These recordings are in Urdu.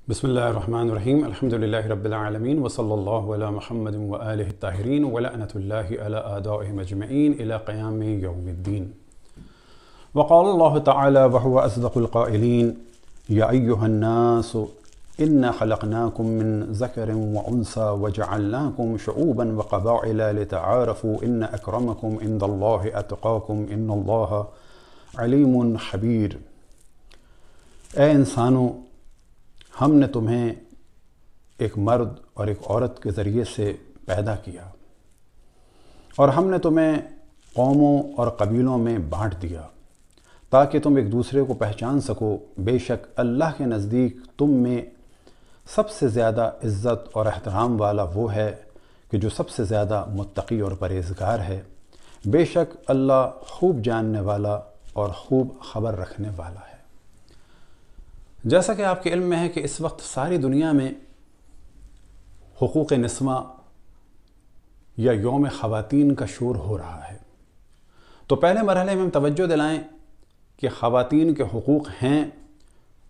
بسم اللہ الرحمن الرحیم الحمدللہ رب العالمین وصلی اللہ علی محمد وآلہ الطاہرین ولعنۃ اللہ علی اعدائہم اجمعین الی قیام یوم الدین وقال اللہ تعالی وهو اصدق القائلین یا ایہا الناس انا خلقناکم من ذکر وانثی وجعلناکم شعوبا وقبائل لتعارفوا ان اکرمکم عند اللہ اتقاکم ان اللہ علیم خبیر۔ اے انسانوں، ہم نے تمہیں ایک مرد اور ایک عورت کے ذریعے سے پیدا کیا اور ہم نے تمہیں قوموں اور قبیلوں میں بانٹ دیا تاکہ تم ایک دوسرے کو پہچان سکو۔ بے شک اللہ کے نزدیک تم میں سب سے زیادہ عزت اور احترام والا وہ ہے کہ جو سب سے زیادہ متقی اور پرہیزگار ہے۔ بے شک اللہ خوب جاننے والا اور خوب خبر رکھنے والا ہے۔ جیسا کہ آپ کے علم میں ہے کہ اس وقت ساری دنیا میں حقوق نسواں یا یوم خواتین کا شور ہو رہا ہے، تو پہلے مرحلے میں ہم توجہ دلائیں کہ خواتین کے حقوق ہیں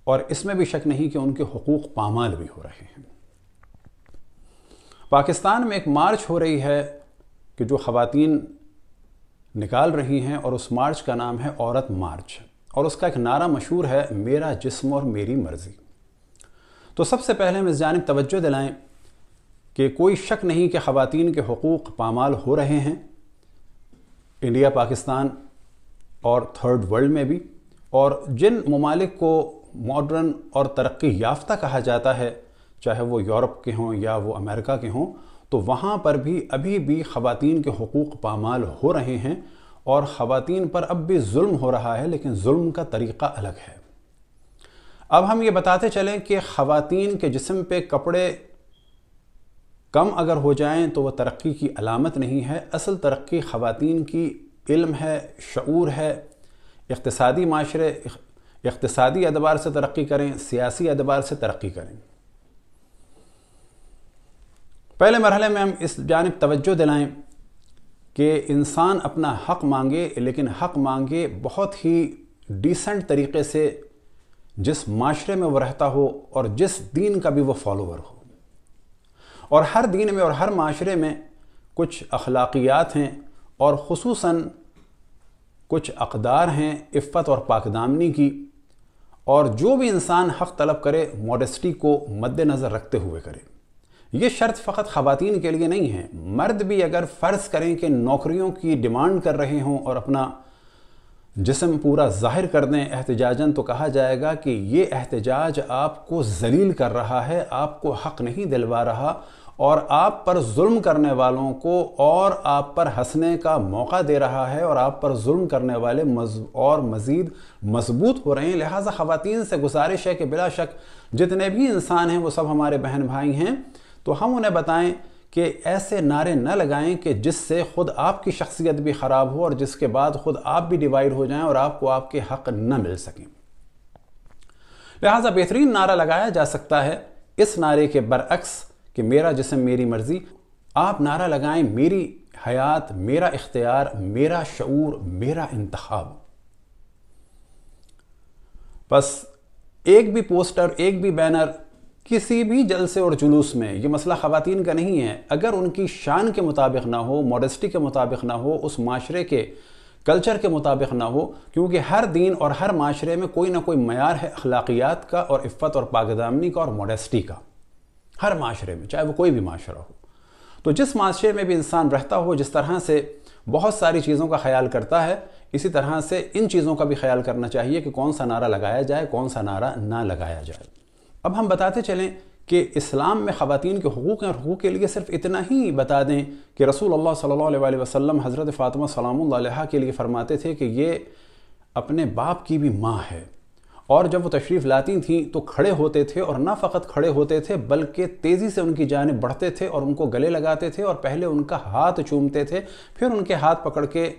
اور اس میں بھی شک نہیں کہ ان کے حقوق پامال بھی ہو رہے ہیں۔ پاکستان میں ایک مارچ ہو رہی ہے کہ جو خواتین نکال رہی ہیں اور اس مارچ کا نام ہے عورت مارچ، اور اس کا ایک نعرہ مشہور ہے، میرا جسم اور میری مرضی۔ تو سب سے پہلے ہم اس جانب توجہ دلائیں کہ کوئی شک نہیں کہ خواتین کے حقوق پامال ہو رہے ہیں، انڈیا، پاکستان اور تھرڈ ورلڈ میں بھی، اور جن ممالک کو ماڈرن اور ترقی یافتہ کہا جاتا ہے، چاہے وہ یورپ کے ہوں یا وہ امریکہ کے ہوں، تو وہاں پر بھی ابھی بھی خواتین کے حقوق پامال ہو رہے ہیں اور خواتین پر اب بھی ظلم ہو رہا ہے، لیکن ظلم کا طریقہ الگ ہے۔ اب ہم یہ بتاتے چلیں کہ خواتین کے جسم پہ کپڑے کم اگر ہو جائیں تو وہ ترقی کی علامت نہیں ہے۔ اصل ترقی خواتین کی علم ہے، شعور ہے، اقتصادی معاشرے، اقتصادی اعتبار سے ترقی کریں، سیاسی اعتبار سے ترقی کریں۔ پہلے مرحلے میں ہم اس جانب توجہ دلائیں کہ انسان اپنا حق مانگے، لیکن حق مانگے بہت ہی ڈیسنٹ طریقے سے، جس معاشرے میں وہ رہتا ہو اور جس دین کا بھی وہ فالوور ہو۔ اور ہر دین میں اور ہر معاشرے میں کچھ اخلاقیات ہیں اور خصوصاً کچھ اقدار ہیں عفت اور پاک دامنی کی، اور جو بھی انسان حق طلب کرے موڈسٹی کو مد نظر رکھتے ہوئے کرے۔ یہ شرط فقط خواتین کے لیے نہیں ہے، مرد بھی اگر فرض کریں کہ نوکریوں کی ڈیمانڈ کر رہے ہوں اور اپنا جسم پورا ظاہر کر دیں احتجاجاً، تو کہا جائے گا کہ یہ احتجاج آپ کو ذلیل کر رہا ہے، آپ کو حق نہیں دلوا رہا، اور آپ پر ظلم کرنے والوں کو اور آپ پر ہنسنے کا موقع دے رہا ہے، اور آپ پر ظلم کرنے والے اور مزید مضبوط ہو رہے ہیں۔ لہٰذا خواتین سے گزارش ہے کہ بلا شک جتنے بھی انسان ہیں وہ سب ہمارے بہن بھائی ہیں، تو ہم انہیں بتائیں کہ ایسے نعرے نہ لگائیں کہ جس سے خود آپ کی شخصیت بھی خراب ہو اور جس کے بعد خود آپ بھی ڈیوائیڈ ہو جائیں اور آپ کو آپ کے حق نہ مل سکیں۔ لہٰذا بہترین نعرہ لگایا جا سکتا ہے اس نعرے کے برعکس کہ میرا جسم میری مرضی۔ آپ نعرہ لگائیں میری حیات، میرا اختیار، میرا شعور، میرا انتخاب۔ بس ایک بھی پوسٹر، ایک بھی بینر کسی بھی جلسے اور جلوس میں، یہ مسئلہ خواتین کا نہیں ہے، اگر ان کی شان کے مطابق نہ ہو، موڈسٹی کے مطابق نہ ہو، اس معاشرے کے کلچر کے مطابق نہ ہو، کیونکہ ہر دین اور ہر معاشرے میں کوئی نہ کوئی معیار ہے اخلاقیات کا اور عفت اور پاک دامنی کا اور موڈسٹی کا، ہر معاشرے میں، چاہے وہ کوئی بھی معاشرہ ہو۔ تو جس معاشرے میں بھی انسان رہتا ہو، جس طرح سے بہت ساری چیزوں کا خیال کرتا ہے، اسی طرح سے ان چیزوں کا بھی خیال کرنا چاہیے کہ کون سا نعرہ لگایا جائے، کون سا نعرہ نہ لگایا جائے۔ اب ہم بتاتے چلیں کہ اسلام میں خواتین کے حقوق ہیں، اور حقوق کے لیے صرف اتنا ہی بتا دیں کہ رسول اللہ صلی اللہ علیہ وسلم حضرت فاطمہ سلام اللہ علیہا کے لیے فرماتے تھے کہ یہ اپنے باپ کی بھی ماں ہے، اور جب وہ تشریف لاتی تھیں تو کھڑے ہوتے تھے، اور نہ فقط کھڑے ہوتے تھے بلکہ تیزی سے ان کی جانب بڑھتے تھے اور ان کو گلے لگاتے تھے، اور پہلے ان کا ہاتھ چومتے تھے، پھر ان کے ہاتھ پکڑ کے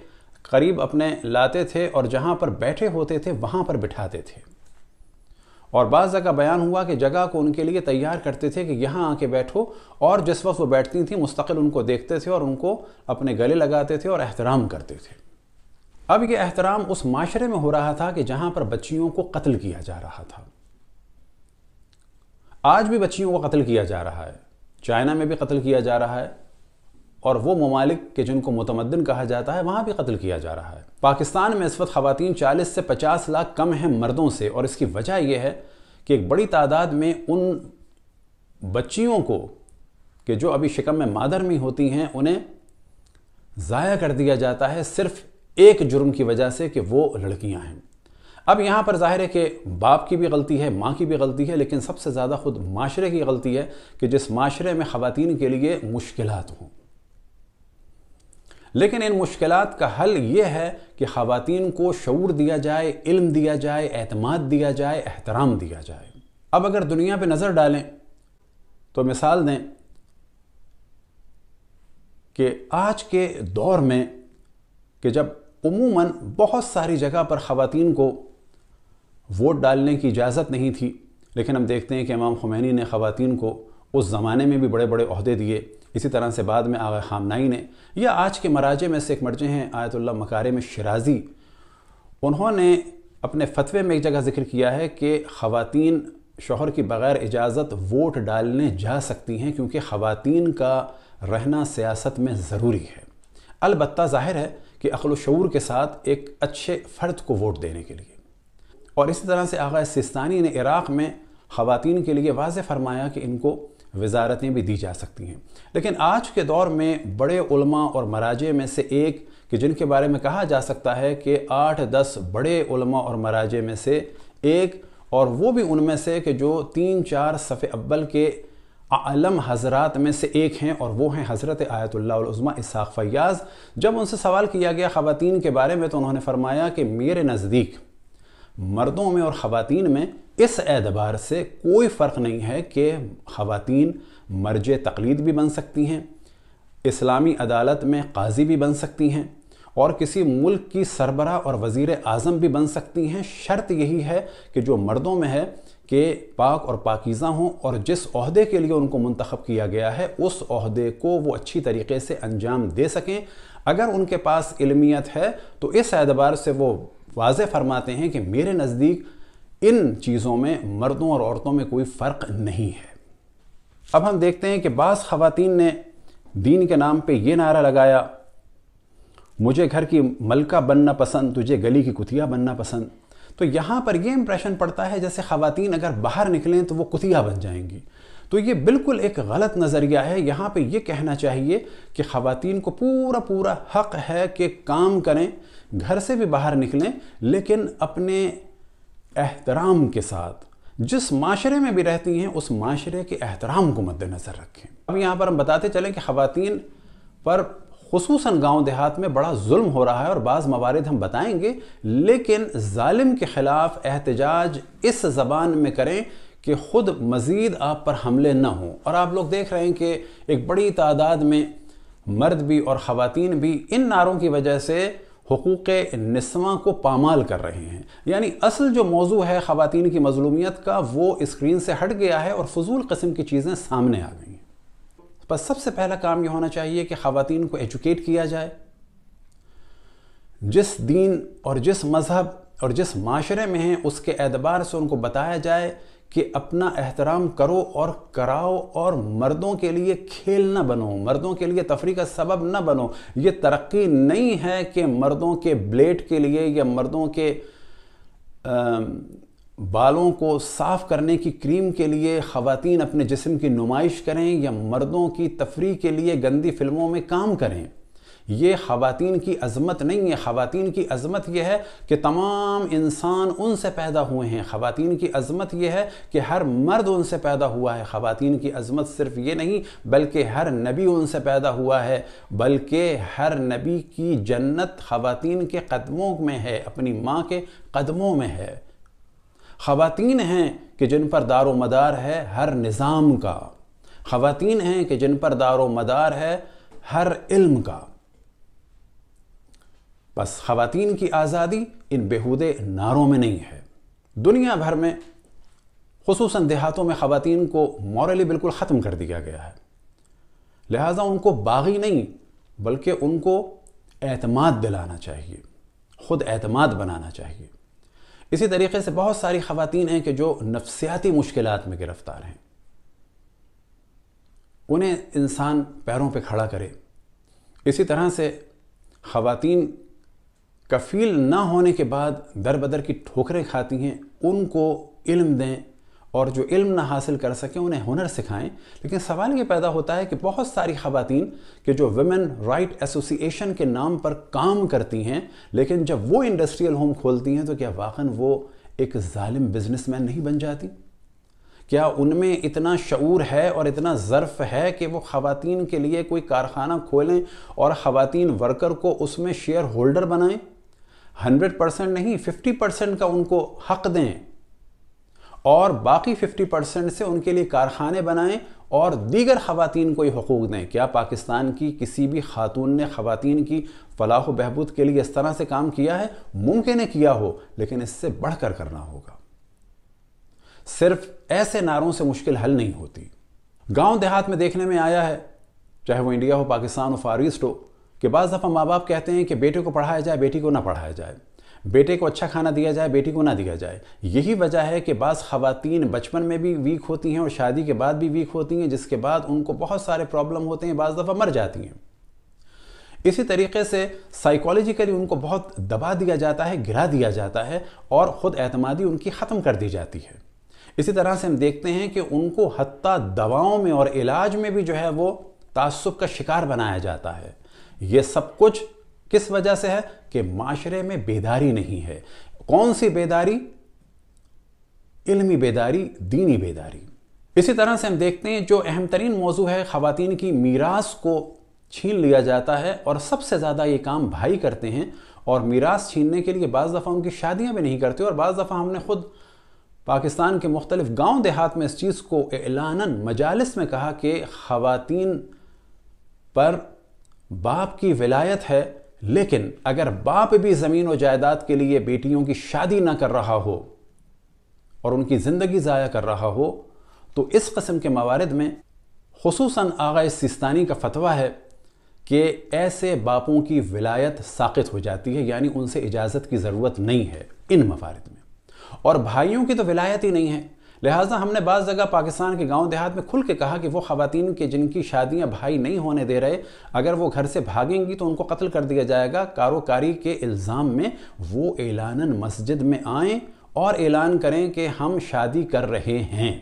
قریب اپنے لاتے تھے اور جہاں پر بیٹھے ہوتے تھے وہاں پر بٹھاتے تھے۔ اور بعض جگہ بیان ہوا کہ جگہ کو ان کے لیے تیار کرتے تھے کہ یہاں آ کے بیٹھو، اور جس وقت وہ بیٹھتی تھیں مستقل ان کو دیکھتے تھے اور ان کو اپنے گلے لگاتے تھے اور احترام کرتے تھے۔ اب یہ احترام اس معاشرے میں ہو رہا تھا کہ جہاں پر بچیوں کو قتل کیا جا رہا تھا۔ آج بھی بچیوں کو قتل کیا جا رہا ہے، چائنا میں بھی قتل کیا جا رہا ہے، اور وہ ممالک کہ جن کو متمدن کہا جاتا ہے وہاں بھی قتل کیا جا رہا ہے۔ پاکستان میں اس وقت خواتین 40 سے 50 لاکھ کم ہیں مردوں سے، اور اس کی وجہ یہ ہے کہ ایک بڑی تعداد میں ان بچیوں کو کہ جو ابھی شکم میں مادر میں ہوتی ہیں انہیں ضائع کر دیا جاتا ہے صرف ایک جرم کی وجہ سے کہ وہ لڑکیاں ہیں۔ اب یہاں پر ظاہر ہے کہ باپ کی بھی غلطی ہے، ماں کی بھی غلطی ہے، لیکن سب سے زیادہ خود معاشرے کی غلطی ہے کہ جس معاشرے میں خواتین کے لیے مشکلات ہوں۔ لیکن ان مشکلات کا حل یہ ہے کہ خواتین کو شعور دیا جائے، علم دیا جائے، اعتماد دیا جائے، احترام دیا جائے۔ اب اگر دنیا پہ نظر ڈالیں تو مثال دیں کہ آج کے دور میں کہ جب عموماً بہت ساری جگہ پر خواتین کو ووٹ ڈالنے کی اجازت نہیں تھی، لیکن ہم دیکھتے ہیں کہ امام خمینی نے خواتین کو اس زمانے میں بھی بڑے بڑے عہدے دیے، اسی طرح سے بعد میں آغا خامنائی نے، یا آج کے مراجع میں سے ایک مرجع ہیں آیت اللہ مکارم شیرازی، انہوں نے اپنے فتوے میں ایک جگہ ذکر کیا ہے کہ خواتین شوہر کی بغیر اجازت ووٹ ڈالنے جا سکتی ہیں کیونکہ خواتین کا رہنا سیاست میں ضروری ہے۔ البتہ ظاہر ہے کہ عقل و شعور کے ساتھ ایک اچھے فرد کو ووٹ دینے کے لیے۔ اور اسی طرح سے آغا سیستانی نے عراق میں خواتین کے لیے واضح فرمایا کہ ان کو وزارتیں بھی دی جا سکتی ہیں۔ لیکن آج کے دور میں بڑے علماء اور مراجع میں سے ایک کہ جن کے بارے میں کہا جا سکتا ہے کہ 8-10 بڑے علماء اور مراجع میں سے ایک، اور وہ بھی ان میں سے کہ جو 3-4 صف اول کے عالم حضرات میں سے ایک ہیں، اور وہ ہیں حضرت آیت اللہ العظمیٰ اسحاق فیاض۔ جب ان سے سوال کیا گیا خواتین کے بارے میں تو انہوں نے فرمایا کہ میرے نزدیک مردوں میں اور خواتین میں اس اعتبار سے کوئی فرق نہیں ہے کہ خواتین مرجع تقلید بھی بن سکتی ہیں، اسلامی عدالت میں قاضی بھی بن سکتی ہیں، اور کسی ملک کی سربراہ اور وزیر اعظم بھی بن سکتی ہیں۔ شرط یہی ہے کہ جو مردوں میں ہے کہ پاک اور پاکیزہ ہوں، اور جس عہدے کے لیے ان کو منتخب کیا گیا ہے اس عہدے کو وہ اچھی طریقے سے انجام دے سکیں۔ اگر ان کے پاس علمیت ہے تو اس اعتبار سے وہ واضح فرماتے ہیں کہ میرے نزدیک ان چیزوں میں مردوں اور عورتوں میں کوئی فرق نہیں ہے۔ اب ہم دیکھتے ہیں کہ بعض خواتین نے دین کے نام پہ یہ نعرہ لگایا، مجھے گھر کی ملکہ بننا پسند، تجھے گلی کی کتیا بننا پسند۔ تو یہاں پر یہ امپریشن پڑتا ہے جیسے خواتین اگر باہر نکلیں تو وہ کتیا بن جائیں گی۔ تو یہ بالکل ایک غلط نظریہ ہے۔ یہاں پہ یہ کہنا چاہیے کہ خواتین کو پورا حق ہے کہ کام کریں، گھر سے بھی باہر نکلیں، لیکن اپنے احترام کے ساتھ جس معاشرے میں بھی رہتی ہیں اس معاشرے کے احترام کو مد نظر رکھیں۔ اب یہاں پر ہم بتاتے چلیں کہ خواتین پر خصوصاً گاؤں دیہات میں بڑا ظلم ہو رہا ہے، اور بعض موارد ہم بتائیں گے، لیکن ظالم کے خلاف احتجاج اس زبان میں کریں کہ خود مزید آپ پر حملے نہ ہوں۔ اور آپ لوگ دیکھ رہے ہیں کہ ایک بڑی تعداد میں مرد بھی اور خواتین بھی ان نعروں کی وجہ سے حقوق نسواں کو پامال کر رہے ہیں۔ یعنی اصل جو موضوع ہے خواتین کی مظلومیت کا وہ اسکرین سے ہٹ گیا ہے اور فضول قسم کی چیزیں سامنے آ گئی ہیں۔ بس سب سے پہلا کام یہ ہونا چاہیے کہ خواتین کو ایجوکیٹ کیا جائے، جس دین اور جس مذہب اور جس معاشرے میں ہیں اس کے اعتبار سے ان کو بتایا جائے کہ اپنا احترام کرو اور کراؤ، اور مردوں کے لیے کھیل نہ بنو، مردوں کے لیے تفریح کا سبب نہ بنو۔ یہ ترقی نہیں ہے کہ مردوں کے بلیڈ کے لیے یا مردوں کے بالوں کو صاف کرنے کی کریم کے لیے خواتین اپنے جسم کی نمائش کریں، یا مردوں کی تفریح کے لیے گندی فلموں میں کام کریں۔ یہ خواتین کی عظمت نہیں ہے۔ خواتین کی عظمت یہ ہے کہ تمام انسان ان سے پیدا ہوئے ہیں۔ خواتین کی عظمت یہ ہے کہ ہر مرد ان سے پیدا ہوا ہے۔ خواتین کی عظمت صرف یہ نہیں بلکہ ہر نبی ان سے پیدا ہوا ہے، بلکہ ہر نبی کی جنت خواتین کے قدموں میں ہے، اپنی ماں کے قدموں میں ہے۔ خواتین ہیں کہ جن پر دار و مدار ہے ہر نظام کا، خواتین ہیں کہ جن پر دار و مدار ہے ہر علم کا۔ بس خواتین کی آزادی ان بیہودے نعروں میں نہیں ہے۔ دنیا بھر میں خصوصاً دیہاتوں میں خواتین کو مورلی بالکل ختم کر دیا گیا ہے، لہٰذا ان کو باغی نہیں بلکہ ان کو اعتماد دلانا چاہیے، خود اعتماد بنانا چاہیے۔ اسی طریقے سے بہت ساری خواتین ہیں کہ جو نفسیاتی مشکلات میں گرفتار ہیں، انہیں انسان پیروں پہ کھڑا کرے۔ اسی طرح سے خواتین کفیل نہ ہونے کے بعد در بدر کی ٹھوکریں کھاتی ہیں، ان کو علم دیں، اور جو علم نہ حاصل کر سکیں انہیں ہنر سکھائیں۔ لیکن سوال یہ پیدا ہوتا ہے کہ بہت ساری خواتین کہ جو ویمن رائٹ ایسوسی ایشن کے نام پر کام کرتی ہیں، لیکن جب وہ انڈسٹریل ہوم کھولتی ہیں تو کیا واقعاً وہ ایک ظالم بزنس مین نہیں بن جاتی؟ کیا ان میں اتنا شعور ہے اور اتنا ظرف ہے کہ وہ خواتین کے لیے کوئی کارخانہ کھولیں اور خواتین ورکر کو اس میں شیئر ہولڈر بنائیں؟ 100% نہیں، 50% کا ان کو حق دیں اور باقی 50% سے ان کے لیے کارخانے بنائیں اور دیگر خواتین کو یہ حقوق دیں۔ کیا پاکستان کی کسی بھی خاتون نے خواتین کی فلاح و بہبود کے لیے اس طرح سے کام کیا ہے؟ ممکن ہے کیا ہو، لیکن اس سے بڑھ کر کرنا ہوگا۔ صرف ایسے نعروں سے مشکل حل نہیں ہوتی۔ گاؤں دیہات میں دیکھنے میں آیا ہے، چاہے وہ انڈیا ہو، پاکستان ہو، فار ایسٹ ہو، کہ بعض دفعہ ماں باپ کہتے ہیں کہ بیٹے کو پڑھایا جائے، بیٹی کو نہ پڑھایا جائے، بیٹے کو اچھا کھانا دیا جائے، بیٹی کو نہ دیا جائے۔ یہی وجہ ہے کہ بعض خواتین بچپن میں بھی ویک ہوتی ہیں اور شادی کے بعد بھی ویک ہوتی ہیں، جس کے بعد ان کو بہت سارے پرابلم ہوتے ہیں، بعض دفعہ مر جاتی ہیں۔ اسی طریقے سے سائیکالوجیکلی ان کو بہت دبا دیا جاتا ہے، گرا دیا جاتا ہے اور خود اعتمادی ان کی ختم کر دی جاتی ہے۔ اسی طرح سے ہم دیکھتے ہیں کہ ان کو حتیٰ دواؤں میں اور علاج میں بھی جو ہے وہ تعصب کا شکار بنایا جاتا ہے۔ یہ سب کچھ کس وجہ سے ہے؟ کہ معاشرے میں بیداری نہیں ہے۔ کون سی بیداری؟ علمی بیداری، دینی بیداری۔ اسی طرح سے ہم دیکھتے ہیں جو اہم ترین موضوع ہے، خواتین کی میراث کو چھین لیا جاتا ہے اور سب سے زیادہ یہ کام بھائی کرتے ہیں، اور میراث چھیننے کے لیے بعض دفعہ ان کی شادیاں بھی نہیں کرتے، اور بعض دفعہ ہم نے خود پاکستان کے مختلف گاؤں دیہات میں اس چیز کو اعلاناً مجالس میں کہا کہ خواتین پر باپ کی ولایت ہے، لیکن اگر باپ بھی زمین و جائیداد کے لیے بیٹیوں کی شادی نہ کر رہا ہو اور ان کی زندگی ضائع کر رہا ہو تو اس قسم کے موارد میں خصوصاً آغا سیستانی کا فتویٰ ہے کہ ایسے باپوں کی ولایت ساقط ہو جاتی ہے، یعنی ان سے اجازت کی ضرورت نہیں ہے ان موارد میں، اور بھائیوں کی تو ولایت ہی نہیں ہے۔ لہٰذا ہم نے بعض جگہ پاکستان کے گاؤں دیہات میں کھل کے کہا کہ وہ خواتین کے جن کی شادیاں بھائی نہیں ہونے دے رہے، اگر وہ گھر سے بھاگیں گی تو ان کو قتل کر دیا جائے گا۔ کاروکاری کے الزام میں وہ اعلاناً مسجد میں آئیں اور اعلان کریں کہ ہم شادی کر رہے ہیں،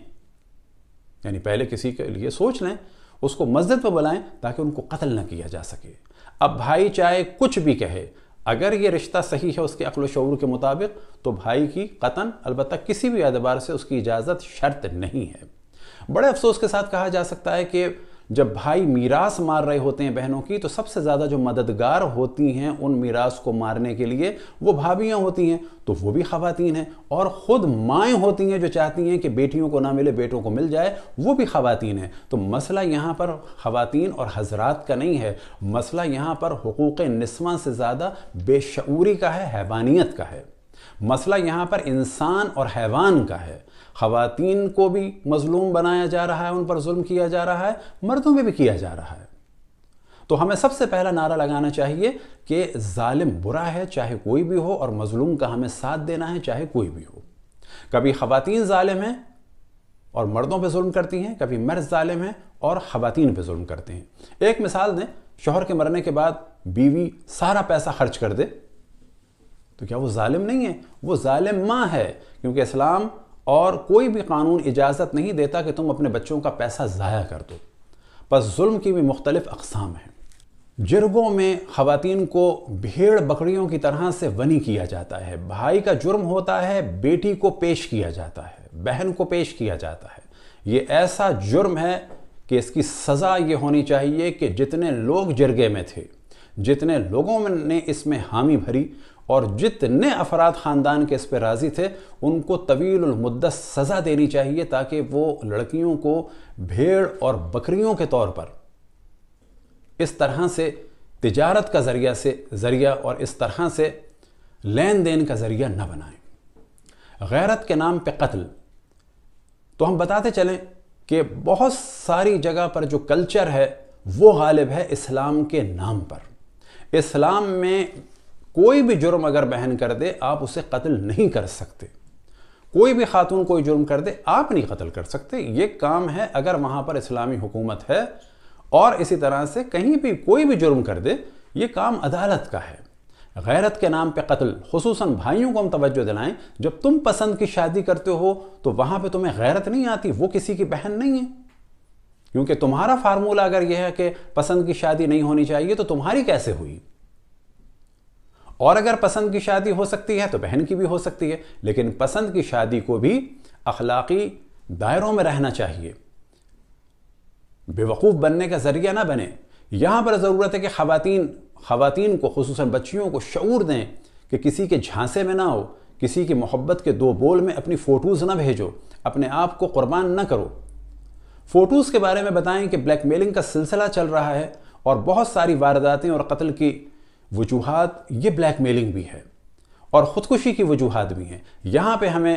یعنی پہلے کسی کے لیے سوچ لیں، اس کو مسجد پہ بلائیں تاکہ ان کو قتل نہ کیا جا سکے۔ اب بھائی چاہے کچھ بھی کہے، اگر یہ رشتہ صحیح ہے اس کے عقل و شعور کے مطابق تو بھائی کی قطعاً البتہ کسی بھی اعتبار سے اس کی اجازت شرط نہیں ہے۔ بڑے افسوس کے ساتھ کہا جا سکتا ہے کہ جب بھائی میراث مار رہے ہوتے ہیں بہنوں کی تو سب سے زیادہ جو مددگار ہوتی ہیں ان میراث کو مارنے کے لیے وہ بھابیاں ہوتی ہیں، تو وہ بھی خواتین ہیں، اور خود مائیں ہوتی ہیں جو چاہتی ہیں کہ بیٹیوں کو نہ ملے بیٹوں کو مل جائے، وہ بھی خواتین ہیں۔ تو مسئلہ یہاں پر خواتین اور حضرات کا نہیں ہے، مسئلہ یہاں پر حقوق نسواں سے زیادہ بے شعوری کا ہے، حیوانیت کا ہے۔ مسئلہ یہاں پر انسان اور حیوان کا ہے۔ خواتین کو بھی مظلوم بنایا جا رہا ہے، ان پر ظلم کیا جا رہا ہے، مردوں میں بھی کیا جا رہا ہے۔ تو ہمیں سب سے پہلا نعرہ لگانا چاہیے کہ ظالم برا ہے، چاہے کوئی بھی ہو، اور مظلوم کا ہمیں ساتھ دینا ہے، چاہے کوئی بھی ہو۔ کبھی خواتین ظالم ہیں اور مردوں پہ ظلم کرتی ہیں، کبھی مرد ظالم ہیں اور خواتین پہ ظلم کرتے ہیں۔ ایک مثال دیں، شوہر کے مرنے کے بعد بیوی سارا پیسہ خرچ کر دے تو کیا وہ ظالم نہیں ہے؟ وہ ظالم ماں ہے، کیونکہ اسلام اور کوئی بھی قانون اجازت نہیں دیتا کہ تم اپنے بچوں کا پیسہ ضائع کر دو۔ پس ظلم کی بھی مختلف اقسام ہیں۔ جرگوں میں خواتین کو بھیڑ بکریوں کی طرح سے ونی کیا جاتا ہے۔ بھائی کا جرم ہوتا ہے، بیٹی کو پیش کیا جاتا ہے، بہن کو پیش کیا جاتا ہے۔ یہ ایسا جرم ہے کہ اس کی سزا یہ ہونی چاہیے کہ جتنے لوگ جرگے میں تھے، جتنے لوگوں نے اس میں حامی بھری اور جتنے افراد خاندان کے اس پہ راضی تھے، ان کو طویل المدت سزا دینی چاہیے تاکہ وہ لڑکیوں کو بھیڑ اور بکریوں کے طور پر اس طرح سے تجارت کا ذریعہ اور اس طرح سے لین دین کا ذریعہ نہ بنائیں۔ غیرت کے نام پہ قتل، تو ہم بتاتے چلیں کہ بہت ساری جگہ پر جو کلچر ہے وہ غالب ہے اسلام کے نام پر۔ اسلام میں کوئی بھی جرم اگر بہن کر دے آپ اسے قتل نہیں کر سکتے۔ کوئی بھی خاتون کوئی جرم کر دے، آپ نہیں قتل کر سکتے، یہ کام ہے اگر وہاں پر اسلامی حکومت ہے، اور اسی طرح سے کہیں بھی کوئی بھی جرم کر دے یہ کام عدالت کا ہے۔ غیرت کے نام پہ قتل، خصوصاً بھائیوں کو ہم توجہ دلائیں، جب تم پسند کی شادی کرتے ہو تو وہاں پہ تمہیں غیرت نہیں آتی، وہ کسی کی بہن نہیں ہے، کیونکہ تمہارا فارمولہ اگر یہ ہے کہ پسند کی شادی نہیں ہونی چاہیے تو تمہاری کیسے ہوئی؟ اور اگر پسند کی شادی ہو سکتی ہے تو بہن کی بھی ہو سکتی ہے، لیکن پسند کی شادی کو بھی اخلاقی دائروں میں رہنا چاہیے، بے وقوف بننے کا ذریعہ نہ بنے۔ یہاں پر ضرورت ہے کہ خواتین کو، خصوصاً بچیوں کو شعور دیں کہ کسی کے جھانسے میں نہ ہو، کسی کی محبت کے دو بول میں اپنی فوٹوز نہ بھیجو، اپنے آپ کو قربان نہ کرو۔ فوٹوز کے بارے میں بتائیں کہ بلیک میلنگ کا سلسلہ چل رہا ہے، اور بہت ساری وارداتیں اور قتل کی وجوہات یہ بلیک میلنگ بھی ہے، اور خودکشی کی وجوہات بھی ہیں۔ یہاں پہ ہمیں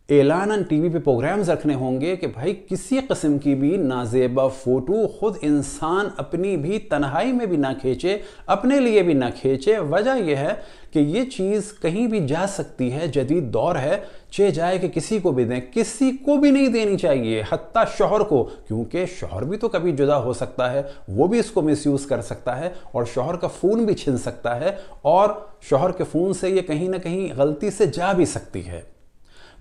اعلاناً ٹی وی پہ پروگرامز رکھنے ہوں گے کہ بھائی کسی قسم کی بھی نازیبا فوٹو خود انسان اپنی بھی تنہائی میں بھی نہ کھینچے، اپنے لیے بھی نہ کھینچے۔ وجہ یہ ہے کہ یہ چیز کہیں بھی جا سکتی ہے، جدید دور ہے، چہ جائے کہ کسی کو بھی دیں، کسی کو بھی نہیں دینی چاہیے، حتیٰ شوہر کو، کیونکہ شوہر بھی تو کبھی جدا ہو سکتا ہے، وہ بھی اس کو مس یوز کر سکتا ہے، اور شوہر کا فون بھی چھن سکتا ہے، اور شوہر کے فون سے یہ کہیں نہ کہیں غلطی سے جا بھی سکتی ہے۔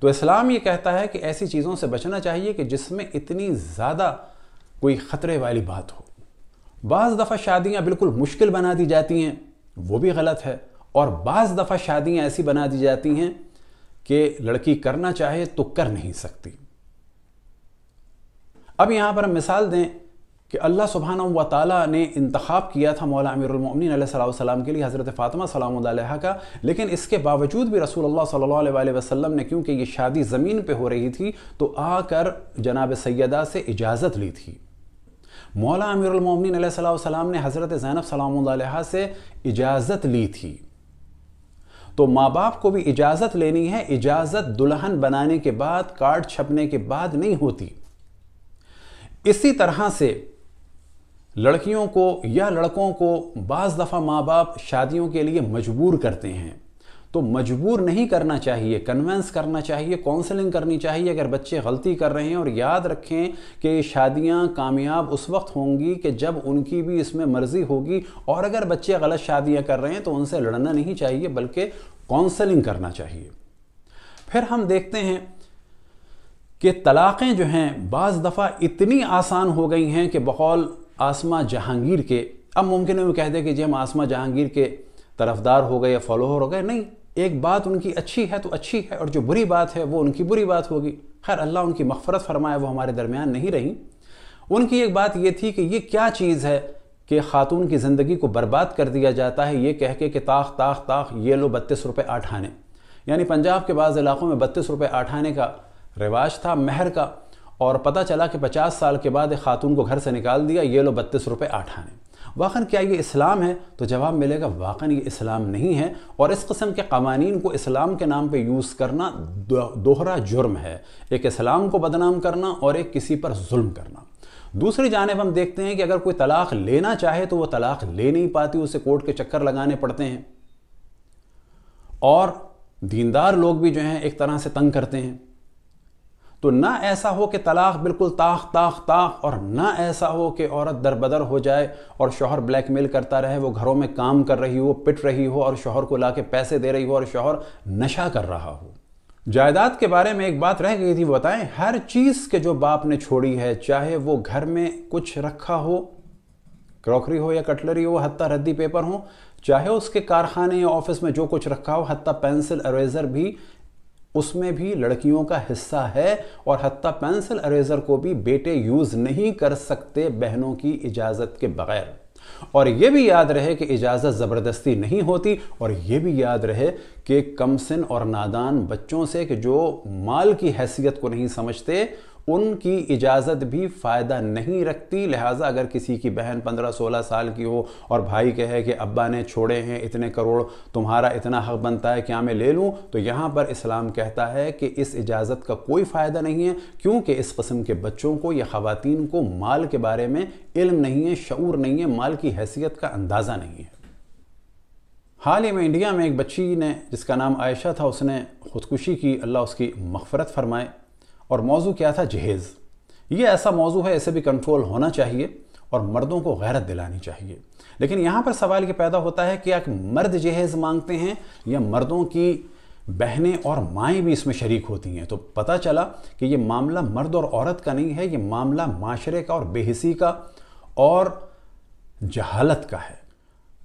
تو اسلام یہ کہتا ہے کہ ایسی چیزوں سے بچنا چاہیے کہ جس میں اتنی زیادہ کوئی خطرے والی بات ہو۔ بعض دفعہ شادیاں بالکل مشکل بنا دی جاتی ہیں، وہ بھی غلط ہے، اور بعض دفعہ شادیاں ایسی بنا دی جاتی ہیں کہ لڑکی کرنا چاہے تو کر نہیں سکتی۔ اب یہاں پر ہم مثال دیں کہ اللہ سبحانہ و تعالیٰ نے انتخاب کیا تھا مولا امیر المؤمنین علیہ الصلوۃ والسلام کے لیے حضرت فاطمہ سلام اللہ علیہا کا، لیکن اس کے باوجود بھی رسول اللہ صلی اللہ علیہ وسلم نے، کیونکہ یہ شادی زمین پہ ہو رہی تھی، تو آ کر جناب سیدہ سے اجازت لی تھی۔ مولا امیر المؤمنین علیہ الصلوۃ والسلام نے حضرت زینب سلام اللہ علیہا سے اجازت لی تھی۔ تو ماں باپ کو بھی اجازت لینی ہے، اجازت دلہن بنانے کے بعد، کارڈ چھپنے کے بعد نہیں ہوتی۔ اسی طرح سے لڑکیوں کو یا لڑکوں کو بعض دفعہ ماں باپ شادیوں کے لیے مجبور کرتے ہیں، تو مجبور نہیں کرنا چاہیے، کنونس کرنا چاہیے، کونسلنگ کرنی چاہیے اگر بچے غلطی کر رہے ہیں۔ اور یاد رکھیں کہ یہ شادیاں کامیاب اس وقت ہوں گی کہ جب ان کی بھی اس میں مرضی ہوگی، اور اگر بچے غلط شادیاں کر رہے ہیں تو ان سے لڑنا نہیں چاہیے بلکہ کونسلنگ کرنا چاہیے۔ پھر ہم دیکھتے ہیں کہ طلاقیں جو ہیں بعض دفعہ اتنی آسان ہو گئی ہیں کہ بقول آسمہ جہانگیر کے، اب ممکن ہے وہ کہہ دے کہ جی ہم آسمہ جہانگیر کے طرفدار ہو گئے یا فالوور ہو گئے، نہیں، ایک بات ان کی اچھی ہے تو اچھی ہے، اور جو بری بات ہے وہ ان کی بری بات ہوگی۔ خیر اللہ ان کی مغفرت فرمائے، وہ ہمارے درمیان نہیں رہیں۔ ان کی ایک بات یہ تھی کہ یہ کیا چیز ہے کہ خاتون کی زندگی کو برباد کر دیا جاتا ہے یہ کہہ کے کہ طاق طاق طاق یہ لو 32 روپے 8 آنے، یعنی پنجاب کے بعض علاقوں میں 32 روپے 8 آنے کا رواج تھا مہر کا، اور پتہ چلا کہ 50 سال کے بعد ایک خاتون کو گھر سے نکال دیا، یہ لو 32 روپے 8 آنے۔ واقعاً کیا یہ اسلام ہے؟ تو جواب ملے گا واقعاً یہ اسلام نہیں ہے، اور اس قسم کے قوانین کو اسلام کے نام پہ یوز کرنا دوہرا جرم ہے، ایک اسلام کو بدنام کرنا اور ایک کسی پر ظلم کرنا۔ دوسری جانب ہم دیکھتے ہیں کہ اگر کوئی طلاق لینا چاہے تو وہ طلاق لے نہیں پاتی، اسے کورٹ کے چکر لگانے پڑتے ہیں، اور دیندار لوگ بھی جو ہیں ایک طرح سے تنگ کرتے ہیں۔ تو نہ ایسا ہو کہ طلاق بالکل طاق طاق طاق، اور نہ ایسا ہو کہ عورت در بدر ہو جائے اور شوہر بلیک میل کرتا رہے، وہ گھروں میں کام کر رہی ہو، پٹ رہی ہو، اور شوہر کو لا کے پیسے دے رہی ہو، اور شوہر نشہ کر رہا ہو۔ جائیداد کے بارے میں ایک بات رہ گئی تھی، وہ بتائیں ہر چیز کے جو باپ نے چھوڑی ہے، چاہے وہ گھر میں کچھ رکھا ہو، کروکری ہو یا کٹلری ہو، حتیٰ ردی پیپر ہو، چاہے اس کے کارخانے یا آفس میں جو کچھ رکھا ہو، حتیٰ پینسل اریزر بھی، اس میں بھی لڑکیوں کا حصہ ہے، اور حتیٰ پینسل اریزر کو بھی بیٹے یوز نہیں کر سکتے بہنوں کی اجازت کے بغیر۔ اور یہ بھی یاد رہے کہ اجازت زبردستی نہیں ہوتی، اور یہ بھی یاد رہے کہ کم سن اور نادان بچوں سے کہ جو مال کی حیثیت کو نہیں سمجھتے، ان کی اجازت بھی فائدہ نہیں رکھتی۔ لہٰذا اگر کسی کی بہن 15-16 سال کی ہو اور بھائی کہے کہ ابا نے چھوڑے ہیں اتنے کروڑ، تمہارا اتنا حق بنتا ہے کیا میں لے لوں، تو یہاں پر اسلام کہتا ہے کہ اس اجازت کا کوئی فائدہ نہیں ہے، کیونکہ اس قسم کے بچوں کو یا خواتین کو مال کے بارے میں علم نہیں ہے، شعور نہیں ہے، مال کی حیثیت کا اندازہ نہیں ہے۔ حال ہی میں انڈیا میں ایک بچی نے جس کا نام عائشہ تھا، اس نے خودکشی کی، اللہ اس کی مغفرت فرمائے۔ اور موضوع کیا تھا؟ جہیز۔ یہ ایسا موضوع ہے، اسے بھی کنٹرول ہونا چاہیے اور مردوں کو غیرت دلانی چاہیے۔ لیکن یہاں پر سوال یہ پیدا ہوتا ہے کہ مرد جہیز مانگتے ہیں یا مردوں کی بہنیں اور مائیں بھی اس میں شریک ہوتی ہیں؟ تو پتہ چلا کہ یہ معاملہ مرد اور عورت کا نہیں ہے، یہ معاملہ معاشرے کا اور بے حسی کا اور جہالت کا ہے۔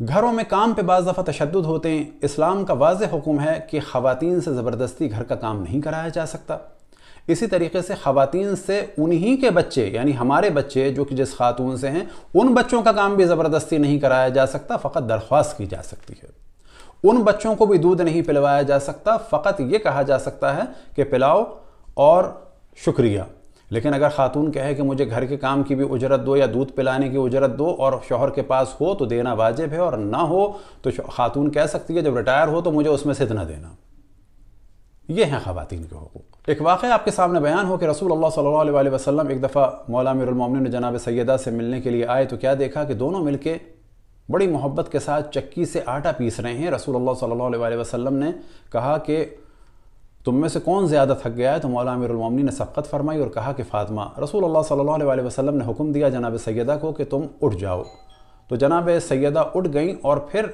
گھروں میں کام پہ بعض دفعہ تشدد ہوتے ہیں۔ اسلام کا واضح حکم ہے کہ خواتین سے زبردستی گھر کا کام نہیں کرایا جا سکتا۔ اسی طریقے سے خواتین سے انہی کے بچے، یعنی ہمارے بچے جو کہ جس خاتون سے ہیں، ان بچوں کا کام بھی زبردستی نہیں کرایا جا سکتا، فقط درخواست کی جا سکتی ہے۔ ان بچوں کو بھی دودھ نہیں پلوایا جا سکتا، فقط یہ کہا جا سکتا ہے کہ پلاؤ اور شکریہ۔ لیکن اگر خاتون کہے کہ مجھے گھر کے کام کی بھی اجرت دو یا دودھ پلانے کی اجرت دو، اور شوہر کے پاس ہو تو دینا واجب ہے، اور نہ ہو تو خاتون کہہ سکتی ہے جب ریٹائر ہو تو مجھے اس میں سے اتنا دینا۔ یہ ہیں خواتین کے حقوق۔ ایک واقعہ آپ کے سامنے بیان ہو کہ رسول اللہ صلی اللہ علیہ وسلم ایک دفعہ مولا امیر المومنین جناب سیدہ سے ملنے کے لیے آئے تو کیا دیکھا کہ دونوں مل کے بڑی محبت کے ساتھ چکی سے آٹا پیس رہے ہیں۔ رسول اللہ صلی اللہ علیہ وسلم نے کہا کہ تم میں سے کون زیادہ تھک گیا ہے؟ تو مولا امیر المومنین نے سبقت فرمائی اور کہا کہ فاطمہ۔ رسول اللہ صلی اللہ علیہ وسلم نے حکم دیا جناب سیدہ کو کہ تم اٹھ جاؤ، تو جناب سیدہ اٹھ گئیں، اور پھر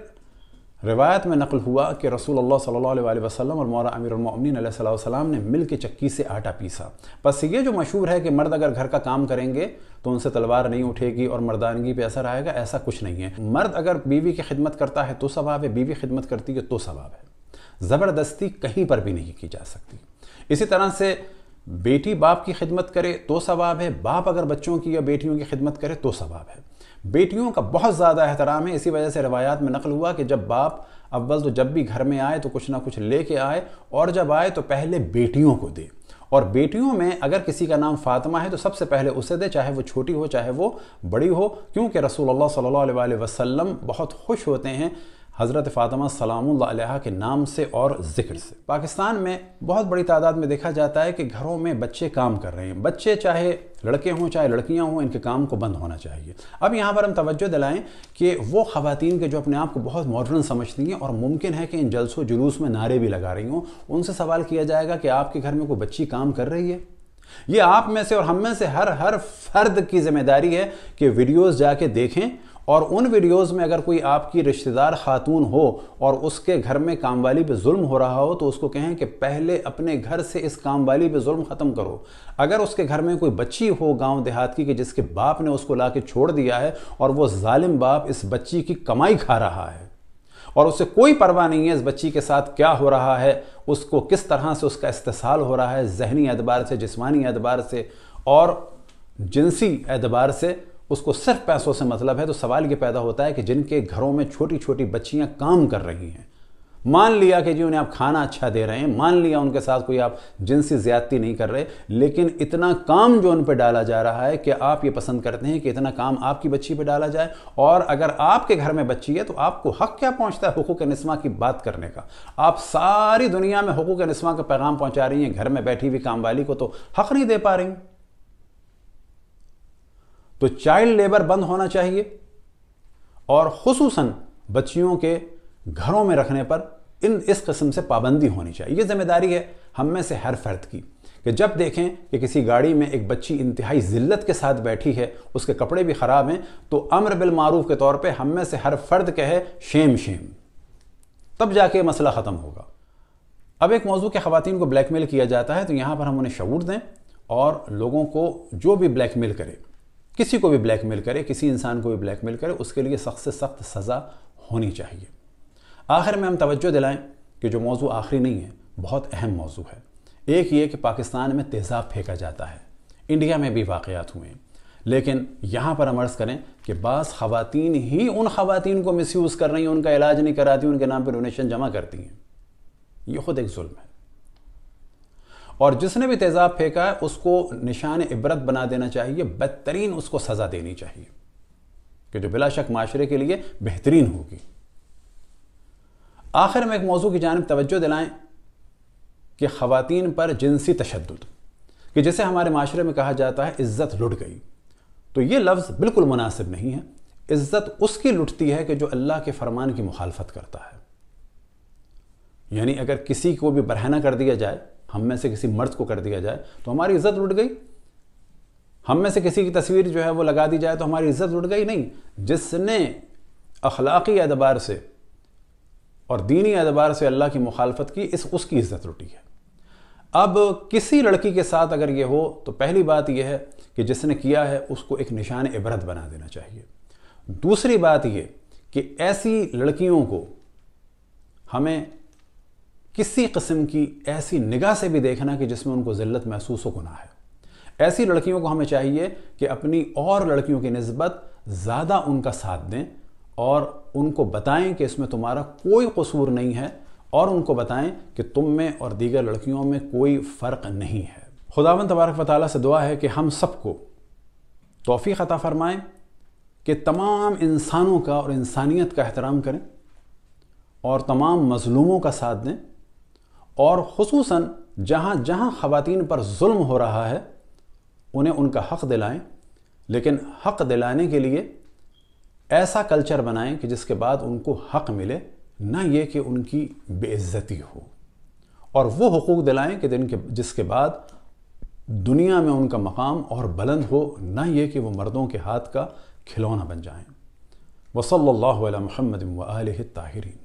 روایت میں نقل ہوا کہ رسول اللہ صلی اللہ علیہ وسلم اور مولا امیر المومنین علیہ السلام نے مل کے چکی سے آٹا پیسا۔ بس یہ جو مشہور ہے کہ مرد اگر گھر کا کام کریں گے تو ان سے تلوار نہیں اٹھے گی اور مردانگی پہ اثر آئے گا، ایسا کچھ نہیں ہے۔ مرد اگر بیوی کی خدمت کرتا ہے تو ثواب ہے، بیوی خدمت کرتی ہے تو ثواب ہے۔ زبردستی کہیں پر بھی نہیں کی جا سکتی۔ اسی طرح سے بیٹی باپ کی خدمت کرے تو ثواب ہے، باپ اگر بچوں کی یا بیٹیوں کی خدمت کرے تو ثواب ہے۔ بیٹیوں کا بہت زیادہ احترام ہے، اسی وجہ سے روایات میں نقل ہوا کہ جب باپ اول تو جب بھی گھر میں آئے تو کچھ نہ کچھ لے کے آئے، اور جب آئے تو پہلے بیٹیوں کو دے، اور بیٹیوں میں اگر کسی کا نام فاطمہ ہے تو سب سے پہلے اسے دے، چاہے وہ چھوٹی ہو چاہے وہ بڑی ہو، کیونکہ رسول اللہ صلی اللہ علیہ وسلم بہت خوش ہوتے ہیں حضرت فاطمہ سلام اللہ علیہا کے نام سے اور ذکر سے۔ پاکستان میں بہت بڑی تعداد میں دیکھا جاتا ہے کہ گھروں میں بچے کام کر رہے ہیں، بچے چاہے لڑکے ہوں چاہے لڑکیاں ہوں، ان کے کام کو بند ہونا چاہیے۔ اب یہاں پر ہم توجہ دلائیں کہ وہ خواتین کے جو اپنے آپ کو بہت ماڈرن سمجھتی ہیں اور ممکن ہے کہ ان جلسوں جلوس میں نعرے بھی لگا رہی ہوں، ان سے سوال کیا جائے گا کہ آپ کے گھر میں کوئی بچی کام کر رہی ہے؟ یہ آپ میں سے اور ہم میں سے ہر فرد کی ذمہ داری ہے کہ ویڈیوز جا کے دیکھیں، اور ان ویڈیوز میں اگر کوئی آپ کی رشتہ دار خاتون ہو اور اس کے گھر میں کام والی پہ ظلم ہو رہا ہو تو اس کو کہیں کہ پہلے اپنے گھر سے اس کام والی پہ ظلم ختم کرو۔ اگر اس کے گھر میں کوئی بچی ہو گاؤں دیہات کی کہ جس کے باپ نے اس کو لا کے چھوڑ دیا ہے اور وہ ظالم باپ اس بچی کی کمائی کھا رہا ہے اور اسے کوئی پرواہ نہیں ہے اس بچی کے ساتھ کیا ہو رہا ہے، اس کو کس طرح سے اس کا استحصال ہو رہا ہے، ذہنی اعتبار سے، جسمانی اعتبار سے اور جنسی اعتبار سے، اس کو صرف پیسوں سے مطلب ہے، تو سوال یہ پیدا ہوتا ہے کہ جن کے گھروں میں چھوٹی چھوٹی بچیاں کام کر رہی ہیں، مان لیا کہ جی انہیں آپ کھانا اچھا دے رہے ہیں، مان لیا ان کے ساتھ کوئی آپ جنسی زیادتی نہیں کر رہے، لیکن اتنا کام جو ان پہ ڈالا جا رہا ہے کہ آپ یہ پسند کرتے ہیں کہ اتنا کام آپ کی بچی پہ ڈالا جائے، اور اگر آپ کے گھر میں بچی ہے تو آپ کو حق کیا پہنچتا ہے حقوق نسواں کی بات کرنے کا؟ آپ ساری دنیا میں حقوق نسواں کا پیغام پہنچا رہی ہیں، گھر میں بیٹھی ہوئی کام والی کو تو حق نہیں دے پا رہی۔ تو چائلڈ لیبر بند ہونا چاہیے، اور خصوصاً بچیوں کے گھروں میں رکھنے پر اس قسم سے پابندی ہونی چاہیے۔ یہ ذمہ داری ہے ہم میں سے ہر فرد کی کہ جب دیکھیں کہ کسی گاڑی میں ایک بچی انتہائی ذلت کے ساتھ بیٹھی ہے، اس کے کپڑے بھی خراب ہیں، تو امر بالمعروف کے طور پہ ہم میں سے ہر فرد کہے شیم شیم، تب جا کے مسئلہ ختم ہوگا۔ اب ایک موضوع کہ خواتین کو بلیک میل کیا جاتا ہے، تو یہاں پر ہم انہیں شعور دیں اور لوگوں کو جو بھی بلیک میل کرے، کسی کو بھی بلیک میل کرے، کسی انسان کو بھی بلیک میل کرے، اس کے لیے سخت سے سخت سزا ہونی چاہیے۔ آخر میں ہم توجہ دلائیں کہ جو موضوع آخری نہیں ہے، بہت اہم موضوع ہے۔ ایک یہ کہ پاکستان میں تیزاب پھینکا جاتا ہے، انڈیا میں بھی واقعات ہوئے ہیں، لیکن یہاں پر ہم عرض کریں کہ بعض خواتین ہی ان خواتین کو مس یوز کر رہی ہیں، ان کا علاج نہیں کراتی، ان کے نام پہ ڈونیشن جمع کرتی ہیں۔ یہ خود ایک ظلم ہے، اور جس نے بھی تیزاب پھینکا ہے اس کو نشان عبرت بنا دینا چاہیے، بدترین اس کو سزا دینی چاہیے کہ جو بلا شک معاشرے کے لیے بہترین ہوگی۔ آخر میں ایک موضوع کی جانب توجہ دلائیں کہ خواتین پر جنسی تشدد، کہ جسے ہمارے معاشرے میں کہا جاتا ہے عزت لٹ گئی، تو یہ لفظ بالکل مناسب نہیں ہے۔ عزت اس کی لٹتی ہے کہ جو اللہ کے فرمان کی مخالفت کرتا ہے، یعنی اگر کسی کو بھی برہنہ کر دیا جائے، ہم میں سے کسی مرد کو کر دیا جائے تو ہماری عزت اٹھ گئی. ہم میں سے کسی کی تصویر جو ہے وہ لگا دی جائے تو ہماری عزت اٹھ گئی. نہیں، جس نے اخلاقی اعتبار سے اور دینی اعتبار سے اللہ کی مخالفت کی، اس کی عزت اٹھی ہے. اب کسی لڑکی کے ساتھ اگر یہ ہو تو پہلی بات یہ ہے کہ جس نے کیا ہے اس کو ایک نشان عبرت بنا دینا چاہیے. دوسری بات یہ کہ ایسی لڑکیوں کو ہمیں کسی قسم کی ایسی نگاہ سے بھی دیکھنا کہ جس میں ان کو ذلت محسوس ہو، گناہ ہے. ایسی لڑکیوں کو ہمیں چاہیے کہ اپنی اور لڑکیوں کی نسبت زیادہ ان کا ساتھ دیں اور ان کو بتائیں کہ اس میں تمہارا کوئی قصور نہیں ہے، اور ان کو بتائیں کہ تم میں اور دیگر لڑکیوں میں کوئی فرق نہیں ہے. خداوند تبارک و تعالیٰ سے دعا ہے کہ ہم سب کو توفیق عطا فرمائیں کہ تمام انسانوں کا اور انسانیت کا احترام کریں اور تمام مظلوموں کا ساتھ دیں، اور خصوصاً جہاں جہاں خواتین پر ظلم ہو رہا ہے انہیں ان کا حق دلائیں، لیکن حق دلانے کے لیے ایسا کلچر بنائیں کہ جس کے بعد ان کو حق ملے، نہ یہ کہ ان کی بے عزتی ہو. اور وہ حقوق دلائیں کہ جس کے بعد دنیا میں ان کا مقام اور بلند ہو، نہ یہ کہ وہ مردوں کے ہاتھ کا کھلونا بن جائیں. وصلی اللہ علی محمد و آلہ الطاہرین.